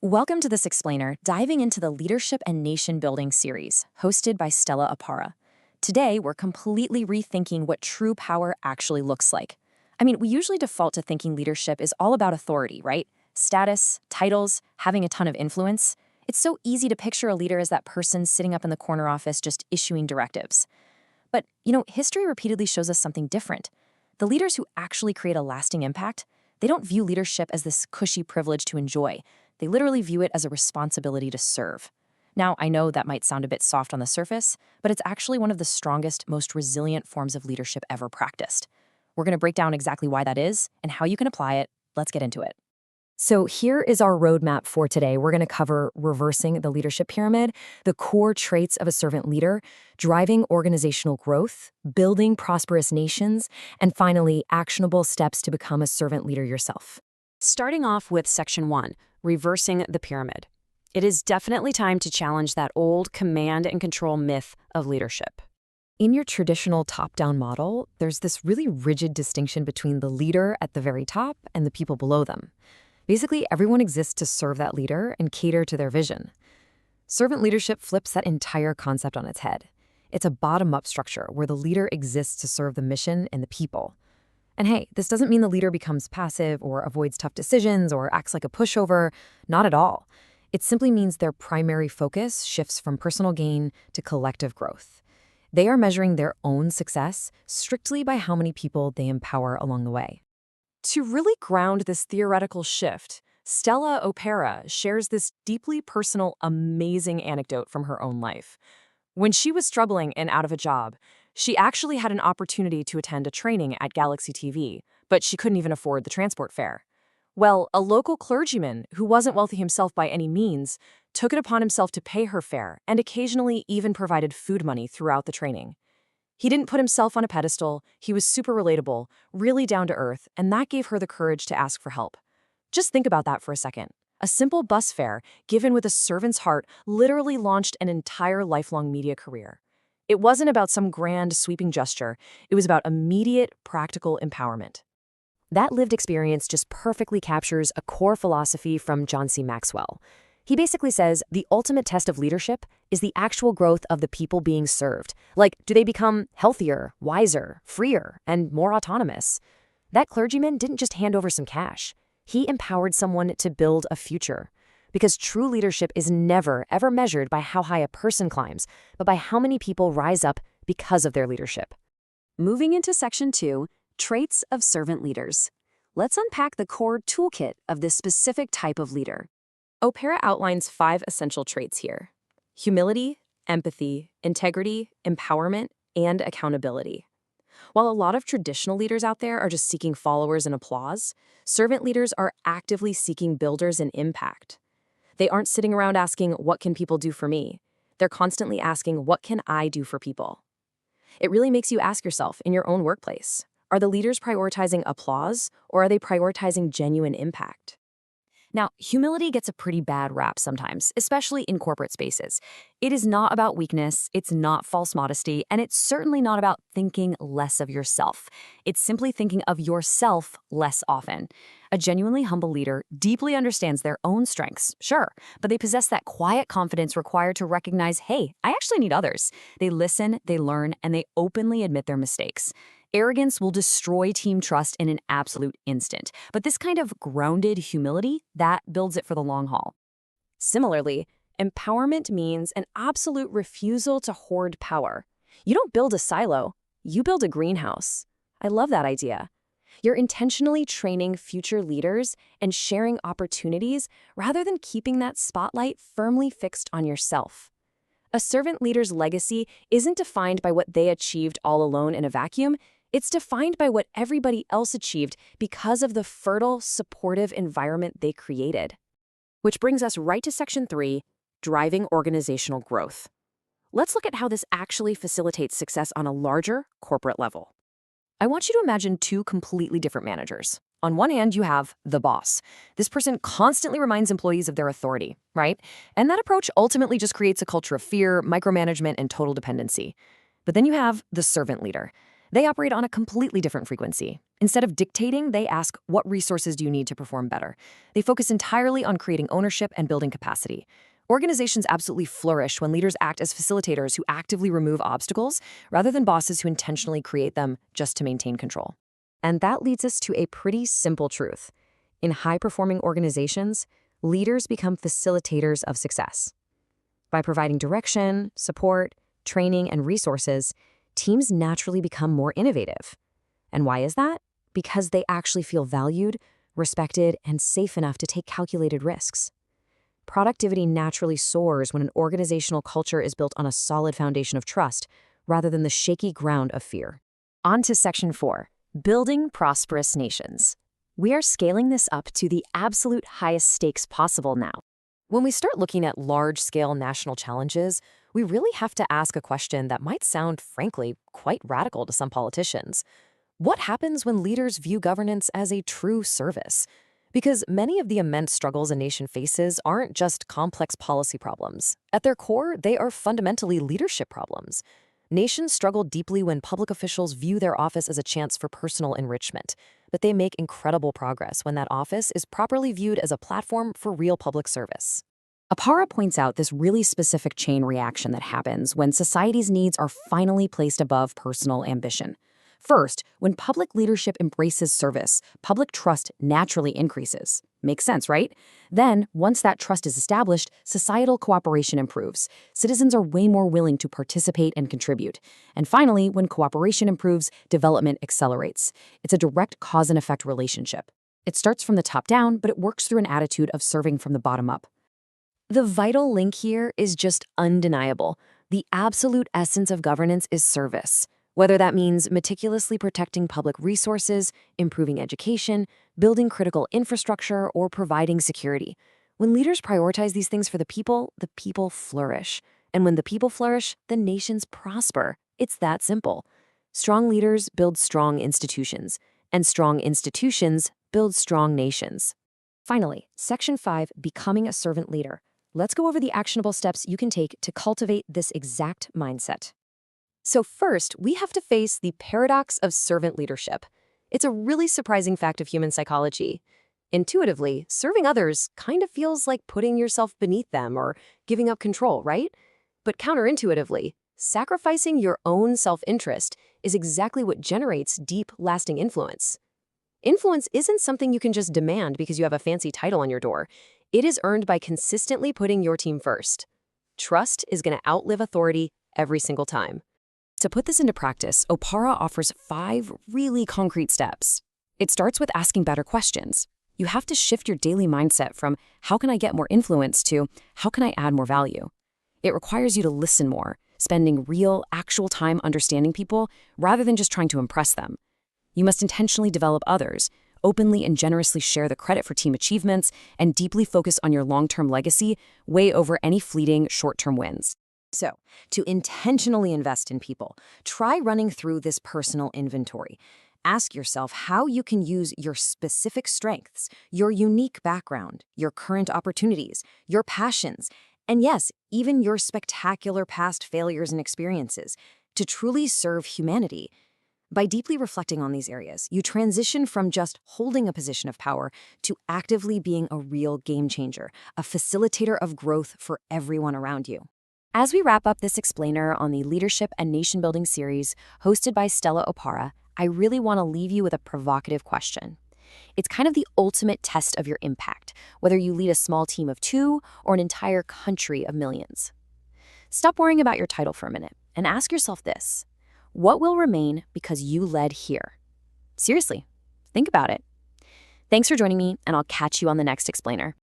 Welcome to this explainer, diving into the Leadership and Nation Building series, hosted by Stella Apara. Today, we're completely rethinking what true power actually looks like. We usually default to thinking leadership is all about authority, right? Status, titles, having a ton of influence. It's so easy to picture a leader as that person sitting up in the corner office just issuing directives. But, history repeatedly shows us something different. The leaders who actually create a lasting impact, they don't view leadership as this cushy privilege to enjoy. They literally view it as a responsibility to serve. Now, I know that might sound a bit soft on the surface, but it's actually one of the strongest, most resilient forms of leadership ever practiced. We're going to break down exactly why that is and how you can apply it. Let's get into it. So here is our roadmap for today. We're going to cover reversing the leadership pyramid, the core traits of a servant leader, driving organizational growth, building prosperous nations, and finally, actionable steps to become a servant leader yourself. Starting off with Section 1, reversing the pyramid. It is definitely time to challenge that old command and control myth of leadership. In your traditional top-down model, there's this really rigid distinction between the leader at the very top and the people below them. Basically, everyone exists to serve that leader and cater to their vision. Servant leadership flips that entire concept on its head. It's a bottom-up structure where the leader exists to serve the mission and the people. And hey, this doesn't mean the leader becomes passive or avoids tough decisions or acts like a pushover. Not at all. It simply means their primary focus shifts from personal gain to collective growth. They are measuring their own success strictly by how many people they empower along the way. To really ground this theoretical shift, Stella Opera shares this deeply personal, amazing anecdote from her own life. When she was struggling and out of a job, she actually had an opportunity to attend a training at Galaxy TV, but she couldn't even afford the transport fare. Well, a local clergyman, who wasn't wealthy himself by any means, took it upon himself to pay her fare and occasionally even provided food money throughout the training. He didn't put himself on a pedestal, he was super relatable, really down to earth, and that gave her the courage to ask for help. Just think about that for a second. A simple bus fare, given with a servant's heart, literally launched an entire lifelong media career. It wasn't about some grand, sweeping gesture. It was about immediate, practical empowerment. That lived experience just perfectly captures a core philosophy from John C. Maxwell. He basically says the ultimate test of leadership is the actual growth of the people being served. Like, do they become healthier, wiser, freer, and more autonomous? That clergyman didn't just hand over some cash. He empowered someone to build a future. Because true leadership is never, ever measured by how high a person climbs, but by how many people rise up because of their leadership. Moving into Section 2, traits of servant leaders. Let's unpack the core toolkit of this specific type of leader. Opera outlines 5 essential traits here: humility, empathy, integrity, empowerment, and accountability. While a lot of traditional leaders out there are just seeking followers and applause, servant leaders are actively seeking builders and impact. They aren't sitting around asking, what can people do for me? They're constantly asking, what can I do for people? It really makes you ask yourself in your own workplace, are the leaders prioritizing applause or are they prioritizing genuine impact? Now, humility gets a pretty bad rap sometimes, especially in corporate spaces. It is not about weakness, it's not false modesty, and it's certainly not about thinking less of yourself. It's simply thinking of yourself less often. A genuinely humble leader deeply understands their own strengths, sure, but they possess that quiet confidence required to recognize, hey, I actually need others. They listen, they learn, and they openly admit their mistakes. Arrogance will destroy team trust in an absolute instant, but this kind of grounded humility, that builds it for the long haul. Similarly, empowerment means an absolute refusal to hoard power. You don't build a silo, you build a greenhouse. I love that idea. You're intentionally training future leaders and sharing opportunities rather than keeping that spotlight firmly fixed on yourself. A servant leader's legacy isn't defined by what they achieved all alone in a vacuum. It's defined by what everybody else achieved because of the fertile, supportive environment they created. Which brings us right to Section 3, driving organizational growth. Let's look at how this actually facilitates success on a larger corporate level. I want you to imagine 2 completely different managers. On one hand, you have the boss. This person constantly reminds employees of their authority, right? And that approach ultimately just creates a culture of fear, micromanagement, and total dependency. But then you have the servant leader. They operate on a completely different frequency. Instead of dictating, they ask, what resources do you need to perform better? They focus entirely on creating ownership and building capacity. Organizations absolutely flourish when leaders act as facilitators who actively remove obstacles rather than bosses who intentionally create them just to maintain control. And that leads us to a pretty simple truth. In high-performing organizations, leaders become facilitators of success. By providing direction, support, training, and resources, teams naturally become more innovative. And why is that? Because they actually feel valued, respected, and safe enough to take calculated risks. Productivity naturally soars when an organizational culture is built on a solid foundation of trust, rather than the shaky ground of fear. On to Section 4, Building Prosperous Nations. We are scaling this up to the absolute highest stakes possible now. When we start looking at large-scale national challenges, we really have to ask a question that might sound, frankly, quite radical to some politicians. What happens when leaders view governance as a true service? Because many of the immense struggles a nation faces aren't just complex policy problems. At their core, they are fundamentally leadership problems. Nations struggle deeply when public officials view their office as a chance for personal enrichment, but they make incredible progress when that office is properly viewed as a platform for real public service. Apara points out this really specific chain reaction that happens when society's needs are finally placed above personal ambition. First, when public leadership embraces service, public trust naturally increases. Makes sense, right? Then, once that trust is established, societal cooperation improves. Citizens are way more willing to participate and contribute. And finally, when cooperation improves, development accelerates. It's a direct cause and effect relationship. It starts from the top down, but it works through an attitude of serving from the bottom up. The vital link here is just undeniable. The absolute essence of governance is service. Whether that means meticulously protecting public resources, improving education, building critical infrastructure, or providing security. When leaders prioritize these things for the people flourish. And when the people flourish, the nations prosper. It's that simple. Strong leaders build strong institutions, and strong institutions build strong nations. Finally, Section 5, Becoming a Servant Leader. Let's go over the actionable steps you can take to cultivate this exact mindset. So first, we have to face the paradox of servant leadership. It's a really surprising fact of human psychology. Intuitively, serving others kind of feels like putting yourself beneath them or giving up control, right? But counterintuitively, sacrificing your own self-interest is exactly what generates deep, lasting influence. Influence isn't something you can just demand because you have a fancy title on your door. It is earned by consistently putting your team first. Trust is going to outlive authority every single time. To put this into practice, Opara offers 5 really concrete steps. It starts with asking better questions. You have to shift your daily mindset from how can I get more influence to how can I add more value. It requires you to listen more, spending real, actual time understanding people rather than just trying to impress them. You must intentionally develop others, openly and generously share the credit for team achievements, and deeply focus on your long-term legacy way over any fleeting short-term wins. So, to intentionally invest in people, try running through this personal inventory. Ask yourself how you can use your specific strengths, your unique background, your current opportunities, your passions, and yes, even your spectacular past failures and experiences to truly serve humanity. By deeply reflecting on these areas, you transition from just holding a position of power to actively being a real game changer, a facilitator of growth for everyone around you. As we wrap up this explainer on the Leadership and Nation Building series hosted by Stella Opara, I really want to leave you with a provocative question. It's kind of the ultimate test of your impact, whether you lead a small team of 2 or an entire country of millions. Stop worrying about your title for a minute and ask yourself this: what will remain because you led here? Seriously, think about it. Thanks for joining me, and I'll catch you on the next explainer.